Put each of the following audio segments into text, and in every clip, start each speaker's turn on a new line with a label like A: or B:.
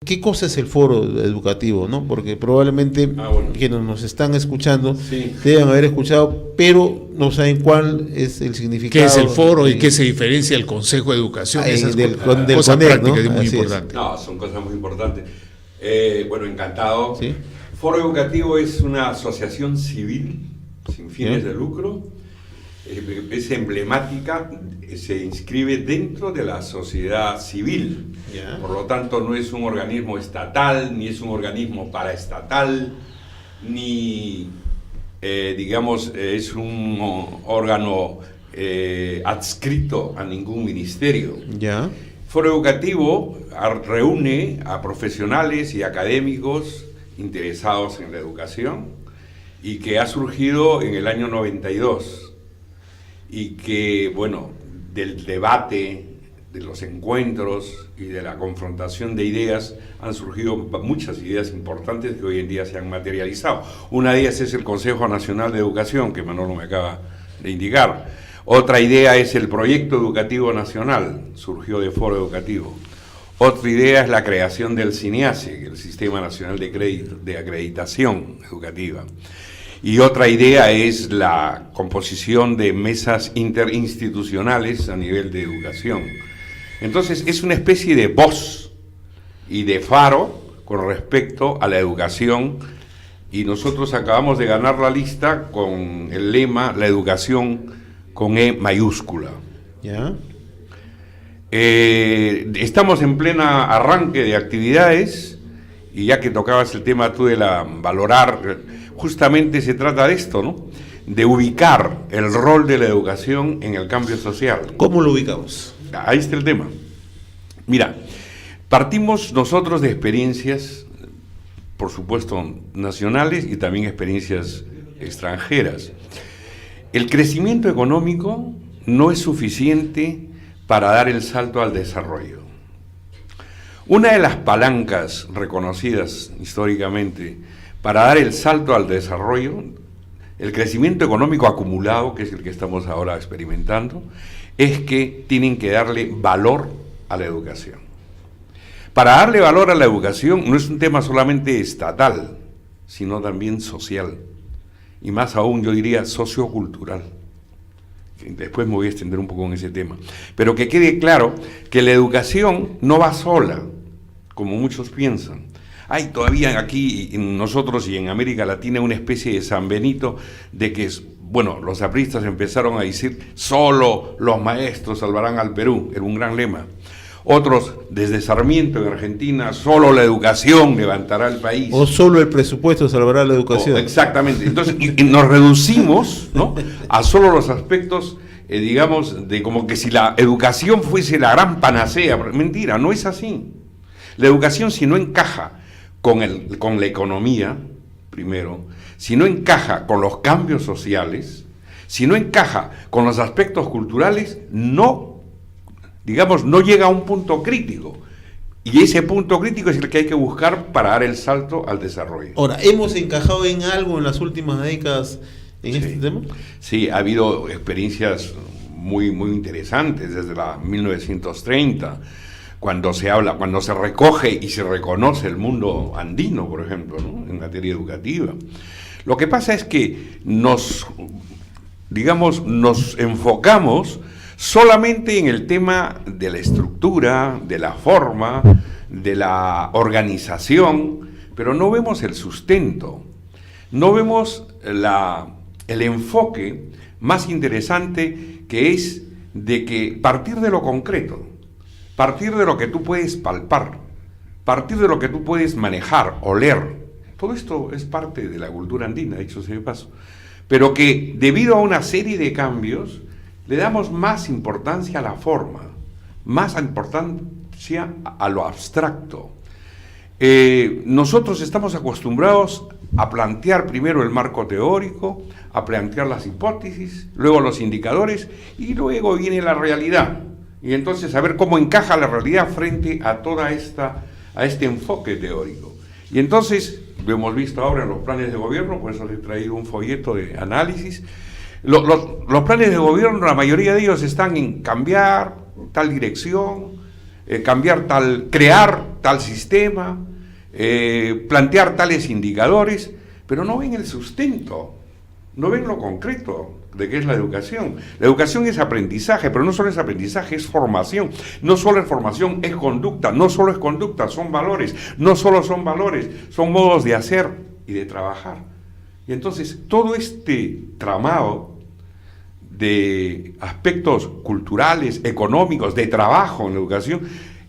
A: ¿Qué cosa es el foro educativo, no? Porque probablemente
B: bueno,
A: quienes nos están escuchando
B: sí,
A: deben haber escuchado, pero no saben cuál es el significado.
C: ¿Qué es el foro y qué se diferencia del Consejo de Educación? Esas
A: del
C: cosas
A: CONEC,
C: prácticas,
A: ¿no?
C: y muy
A: Así
C: importantes.
B: no, son cosas muy importantes. Bueno, encantado.
A: ¿Sí?
B: Foro Educativo es una asociación civil sin fines
A: ¿Sí?
B: de lucro, es emblemática, se inscribe dentro de la sociedad civil.
A: Ya.
B: Por lo tanto, no es un organismo estatal, ni es un organismo paraestatal, ni, digamos, es un órgano adscrito a ningún ministerio.
A: Ya.
B: Foro Educativo reúne a profesionales y académicos interesados en la educación y que ha surgido en el año 92 y que, bueno, del debate, de los encuentros y de la confrontación de ideas han surgido muchas ideas importantes que hoy en día se han materializado. Una de ellas es el Consejo Nacional de Educación, que Manolo me acaba de indicar. Otra idea es el Proyecto Educativo Nacional, surgió de Foro Educativo. Otra idea es la creación del SINIACE, el Sistema Nacional de Acreditación Educativa. Y otra idea es la composición de mesas interinstitucionales a nivel de educación. Entonces es una especie de voz y de faro con respecto a la educación, y nosotros acabamos de ganar la lista con el lema La educación con E mayúscula.
A: Ya.
B: Estamos en plena arranque de actividades, y ya que tocabas el tema tú de valorar, justamente se trata de esto, ¿no? De ubicar el rol de la educación en el cambio social.
A: ¿Cómo lo ubicamos?
B: Ahí está el tema. Mira, partimos nosotros de experiencias, por supuesto, nacionales y también experiencias extranjeras. El crecimiento económico no es suficiente para dar el salto al desarrollo. Una de las palancas reconocidas históricamente para dar el salto al desarrollo, el crecimiento económico acumulado, que es el que estamos ahora experimentando, es que tienen que darle valor a la educación. Para darle valor a la educación no es un tema solamente estatal, sino también social, y más aún yo diría sociocultural. Después me voy a extender un poco en ese tema. Pero que quede claro que la educación no va sola, como muchos piensan. Hay todavía aquí nosotros y en América Latina una especie de San Benito de que, bueno, los apristas empezaron a decir solo los maestros salvarán al Perú, era un gran lema. Otros, desde Sarmiento en Argentina, solo la educación levantará el país.
A: O solo el presupuesto salvará la educación.
B: Exactamente. Entonces, y nos reducimos, ¿no?, a solo los aspectos, digamos, de como que si la educación fuese la gran panacea. Mentira, no es así. La educación, si no encaja con la economía, primero, si no encaja con los cambios sociales, si no encaja con los aspectos culturales, no llega a un punto crítico. Y ese punto crítico es el que hay que buscar para dar el salto al desarrollo.
A: Ahora, ¿hemos encajado en algo en las últimas décadas en este tema?
B: Sí, ha habido experiencias muy, muy interesantes desde la 1930, cuando se recoge y se reconoce el mundo andino, por ejemplo, ¿no?, en materia educativa. Lo que pasa es que nos enfocamos solamente en el tema de la estructura, de la forma, de la organización, pero no vemos el sustento, no vemos el enfoque más interesante, que es de que partir de lo concreto, partir de lo que tú puedes palpar, partir de lo que tú puedes manejar, oler, todo esto es parte de la cultura andina, dicho sea de paso, pero que debido a una serie de cambios le damos más importancia a la forma, más importancia a lo abstracto. Nosotros estamos acostumbrados a plantear primero el marco teórico, a plantear las hipótesis, luego los indicadores y luego viene la realidad. Y entonces a ver cómo encaja la realidad frente a este enfoque teórico. Y entonces, lo hemos visto ahora en los planes de gobierno, por eso les he traído un folleto de análisis. Los planes de gobierno, la mayoría de ellos están en cambiar tal dirección, crear tal sistema, plantear tales indicadores, pero no ven el sustento, no ven lo concreto de qué es la educación. La educación es aprendizaje, pero no solo es aprendizaje, es formación. No solo es formación, es conducta. No solo es conducta, son valores. No solo son valores, son modos de hacer y de trabajar. Y entonces todo este tramado de aspectos culturales, económicos, de trabajo en la educación,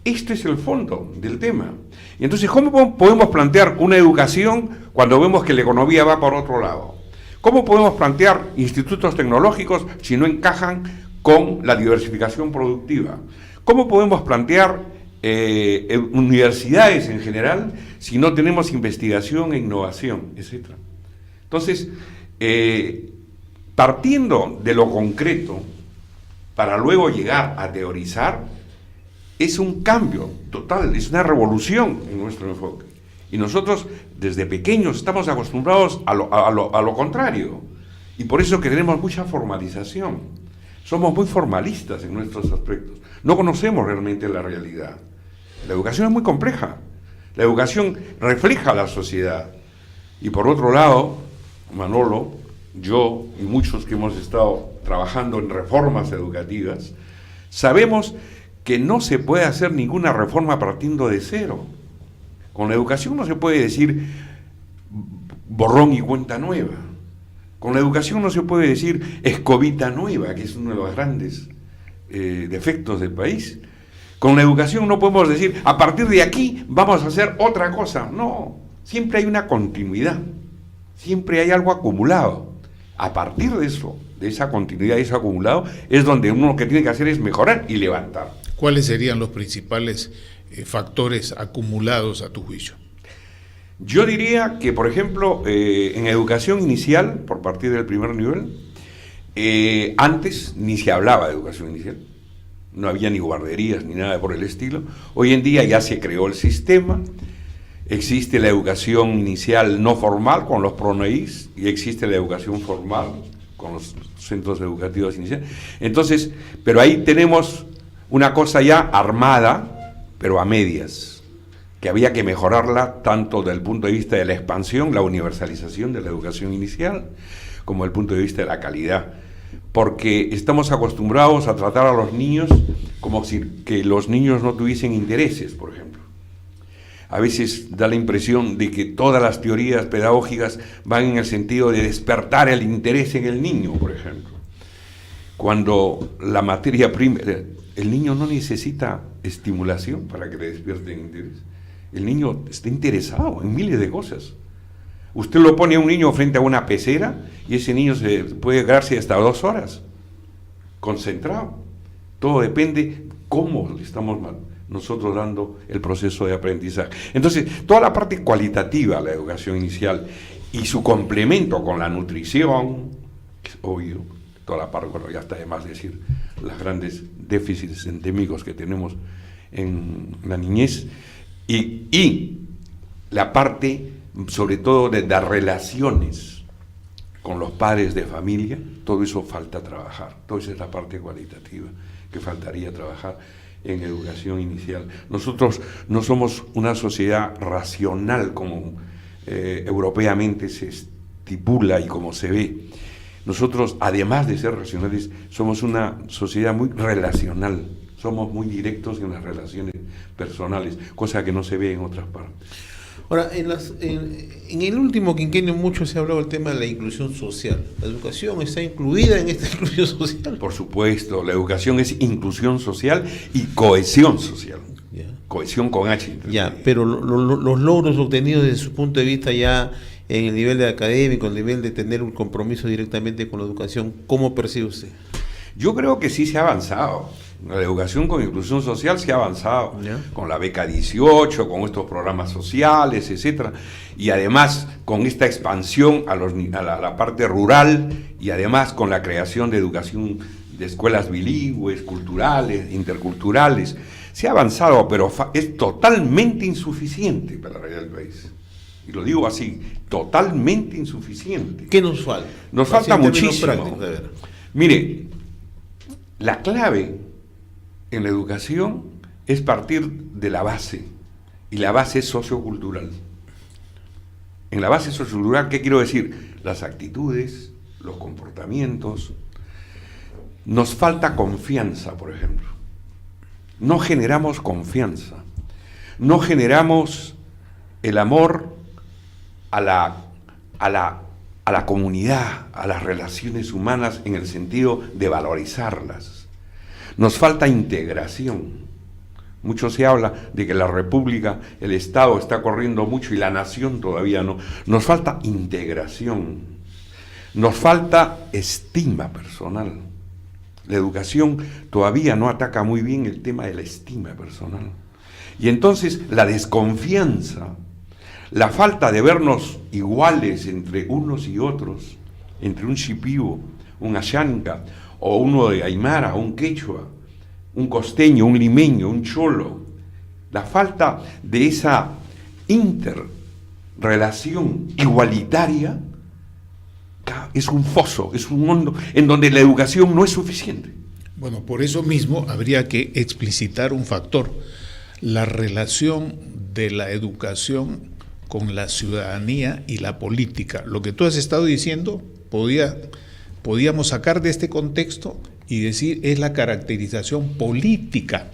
B: este es el fondo del tema. Y entonces, ¿cómo podemos plantear una educación cuando vemos que la economía va por otro lado? ¿Cómo podemos plantear institutos tecnológicos si no encajan con la diversificación productiva? ¿Cómo podemos plantear universidades en general si no tenemos investigación e innovación, etcétera? Entonces, partiendo de lo concreto para luego llegar a teorizar, es un cambio total, es una revolución en nuestro enfoque. Y nosotros desde pequeños estamos acostumbrados a lo contrario. Y por eso que tenemos mucha formalización. Somos muy formalistas en nuestros aspectos. No conocemos realmente la realidad. La educación es muy compleja. La educación refleja la sociedad. Y por otro lado, Manolo, yo y muchos que hemos estado trabajando en reformas educativas, sabemos que no se puede hacer ninguna reforma partiendo de cero. Con la educación no se puede decir borrón y cuenta nueva. Con la educación no se puede decir escobita nueva, que es uno de los grandes defectos del país. Con la educación no podemos decir, a partir de aquí vamos a hacer otra cosa. No, siempre hay una continuidad, siempre hay algo acumulado. A partir de eso, de esa continuidad, de eso acumulado, es donde uno lo que tiene que hacer es mejorar y levantar.
C: ¿Cuáles serían los principales factores acumulados a tu juicio?
B: Yo diría que, por ejemplo, en educación inicial, por partir del primer nivel, antes ni se hablaba de educación inicial, no había ni guarderías ni nada por el estilo. Hoy en día ya se creó el sistema, existe la educación inicial no formal con los PRONEIs y existe la educación formal con los centros educativos iniciales. Entonces, pero ahí tenemos una cosa ya armada, pero a medias, que había que mejorarla tanto desde el punto de vista de la expansión, la universalización de la educación inicial, como desde el punto de vista de la calidad, porque estamos acostumbrados a tratar a los niños como si que los niños no tuviesen intereses, por ejemplo. A veces da la impresión de que todas las teorías pedagógicas van en el sentido de despertar el interés en el niño, por ejemplo. Cuando la materia prima, el niño no necesita estimulación para que le despierte el interés. El niño está interesado en miles de cosas. Usted lo pone a un niño frente a una pecera y ese niño se puede quedarse hasta 2 horas concentrado. Todo depende cómo le estamos nosotros dando el proceso de aprendizaje. Entonces, toda la parte cualitativa de la educación inicial y su complemento con la nutrición, que es obvio, toda la parte, bueno, ya está de más decir, los grandes déficits endémicos que tenemos en la niñez, y la parte, sobre todo, de las relaciones con los padres de familia, todo eso falta trabajar, toda esa es la parte cualitativa que faltaría trabajar en educación inicial. Nosotros no somos una sociedad racional como europeamente se estipula y como se ve. Nosotros, además de ser racionales, somos una sociedad muy relacional, somos muy directos en las relaciones personales, cosa que no se ve en otras partes.
A: Ahora, en el último quinquenio mucho se ha hablado del tema de la inclusión social. ¿La educación está incluida en esta inclusión social?
B: Por supuesto, la educación es inclusión social y cohesión social.
A: Ya.
B: Cohesión con H.
A: Ya, pero los logros obtenidos desde su punto de vista ya en el nivel de académico, en el nivel de tener un compromiso directamente con la educación, ¿cómo percibe usted?
B: Yo creo que sí se ha avanzado. La educación con inclusión social se ha avanzado,
A: ¿ya?
B: Con la beca 18, con estos programas sociales, etcétera, y además con esta expansión a la parte rural y además con la creación de educación de escuelas bilingües, culturales, interculturales. Se ha avanzado, pero es totalmente insuficiente para la realidad del país. Y lo digo así, totalmente insuficiente.
A: ¿Qué nos falta?
B: Nos falta muchísimo. Mire, la clave en la educación es partir de la base, y la base es sociocultural. En la base sociocultural, ¿qué quiero decir? Las actitudes, los comportamientos. Nos falta confianza, por ejemplo. No generamos confianza. No generamos el amor a la comunidad, a las relaciones humanas en el sentido de valorizarlas. Nos falta integración. Mucho se habla de que la República, el Estado está corriendo mucho y la nación todavía no. Nos falta integración. Nos falta estima personal. La educación todavía no ataca muy bien el tema de la estima personal. Y entonces la desconfianza, la falta de vernos iguales entre unos y otros, entre un shipibo, un ashanka, o uno de Aymara, un quechua, un costeño, un limeño, un cholo, la falta de esa interrelación igualitaria es un foso, es un hondo en donde la educación no es suficiente.
C: Bueno, por eso mismo habría que explicitar un factor, la relación de la educación con la ciudadanía y la política. Lo que tú has estado diciendo podíamos sacar de este contexto y decir es la caracterización política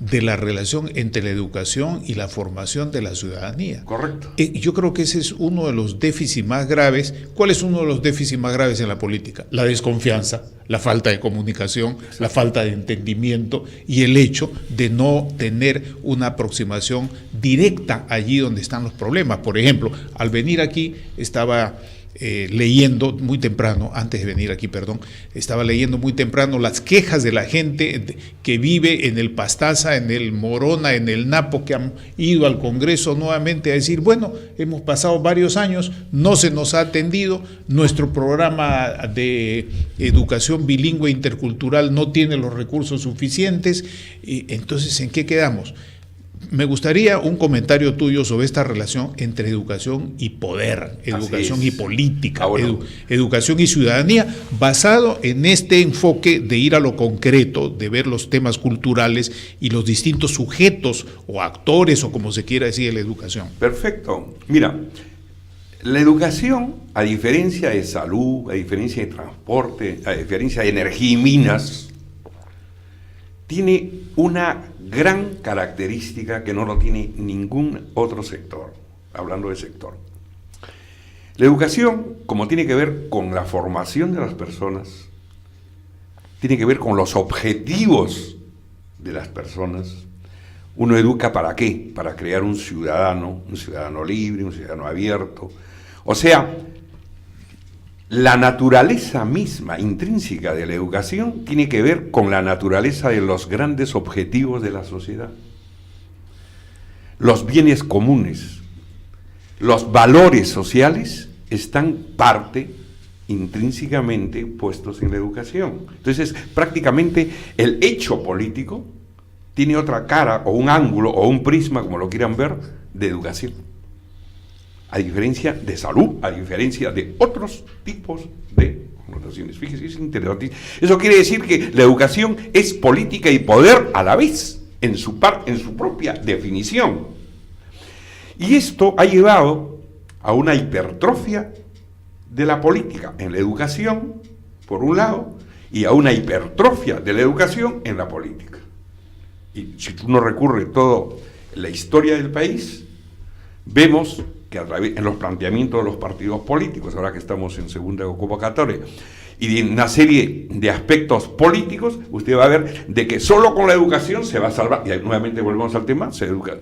C: de la relación entre la educación y la formación de la ciudadanía.
B: Correcto.
C: Yo creo que ese es uno de los déficits más graves. ¿Cuál es uno de los déficits más graves en la política? La desconfianza, la falta de comunicación, la falta de entendimiento y el hecho de no tener una aproximación directa allí donde están los problemas. Por ejemplo, al venir aquí estaba leyendo muy temprano, antes de venir aquí, estaba leyendo muy temprano las quejas de la gente que vive en el Pastaza, en el Morona, en el Napo, que han ido al Congreso nuevamente a decir, bueno, hemos pasado varios años, no se nos ha atendido, nuestro programa de educación bilingüe intercultural no tiene los recursos suficientes, y entonces, ¿en qué quedamos? Me gustaría un comentario tuyo sobre esta relación entre educación y poder, educación y política, educación y ciudadanía, basado en este enfoque de ir a lo concreto, de ver los temas culturales y los distintos sujetos o actores o como se quiera decir de la educación.
B: Perfecto. Mira, la educación, a diferencia de salud, a diferencia de transporte, a diferencia de energía y minas, tiene una gran característica que no lo tiene ningún otro sector, hablando de sector. La educación, como tiene que ver con la formación de las personas, tiene que ver con los objetivos de las personas. Uno educa ¿para qué? Para crear un ciudadano libre, un ciudadano abierto. O sea, la naturaleza misma, intrínseca de la educación, tiene que ver con la naturaleza de los grandes objetivos de la sociedad. Los bienes comunes, los valores sociales están intrínsecamente puestos en la educación. Entonces, prácticamente el hecho político tiene otra cara, o un ángulo, o un prisma, como lo quieran ver, de educación. A diferencia de salud, a diferencia de otros tipos de connotaciones. Fíjese, es interesante. Eso quiere decir que la educación es política y poder a la vez, en su propia definición. Y esto ha llevado a una hipertrofia de la política en la educación, por un lado, y a una hipertrofia de la educación en la política. Y si uno recurre toda la historia del país, vemos que en los planteamientos de los partidos políticos, ahora que estamos en segunda convocatoria, y en una serie de aspectos políticos, usted va a ver de que solo con la educación se va a salvar, y nuevamente volvemos al tema, se educa,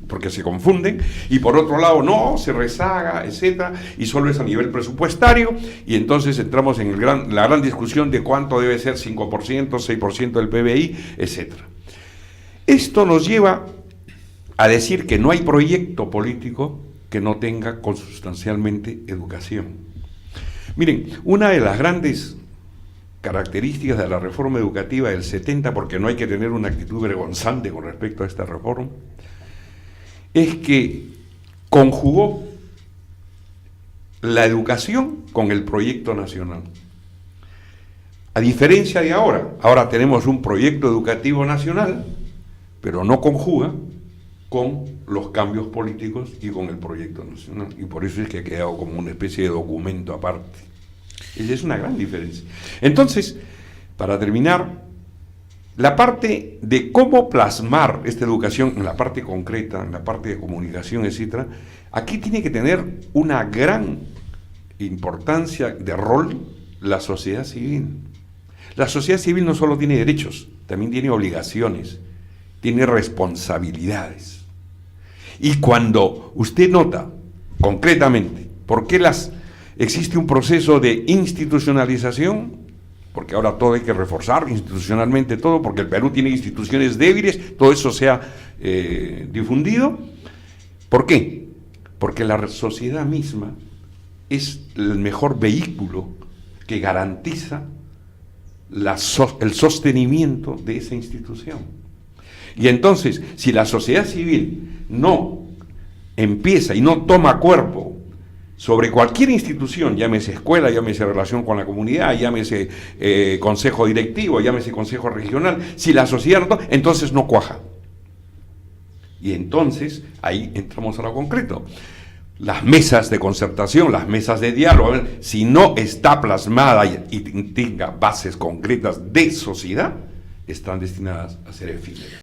B: porque se confunden, y por otro lado no, se rezaga, etcétera, y solo es a nivel presupuestario, y entonces entramos en la gran discusión de cuánto debe ser 5%, 6% del PBI, etcétera. Esto nos lleva a decir que no hay proyecto político que no tenga consustancialmente educación. Miren, una de las grandes características de la reforma educativa del 70, porque no hay que tener una actitud vergonzante con respecto a esta reforma, es que conjugó la educación con el proyecto nacional. A diferencia de ahora tenemos un proyecto educativo nacional pero no conjuga con los cambios políticos y con el proyecto nacional. Y por eso es que ha quedado como una especie de documento aparte. Esa es una gran diferencia. Entonces, para terminar, la parte de cómo plasmar esta educación en la parte concreta, en la parte de comunicación, etcétera, aquí tiene que tener una gran importancia de rol la sociedad civil. La sociedad civil no solo tiene derechos, también tiene obligaciones, tiene responsabilidades. Y cuando usted nota concretamente por qué existe un proceso de institucionalización, porque ahora todo hay que reforzar institucionalmente todo, porque el Perú tiene instituciones débiles, todo eso se ha difundido. ¿Por qué? Porque la sociedad misma es el mejor vehículo que garantiza el sostenimiento de esa institución. Y entonces, si la sociedad civil no empieza y no toma cuerpo sobre cualquier institución, llámese escuela, llámese relación con la comunidad, llámese consejo directivo, llámese consejo regional, si la sociedad no toma, entonces no cuaja. Y entonces ahí entramos a lo concreto. Las mesas de concertación, las mesas de diálogo, si no está plasmada y tenga bases concretas de sociedad, están destinadas a ser efímeras.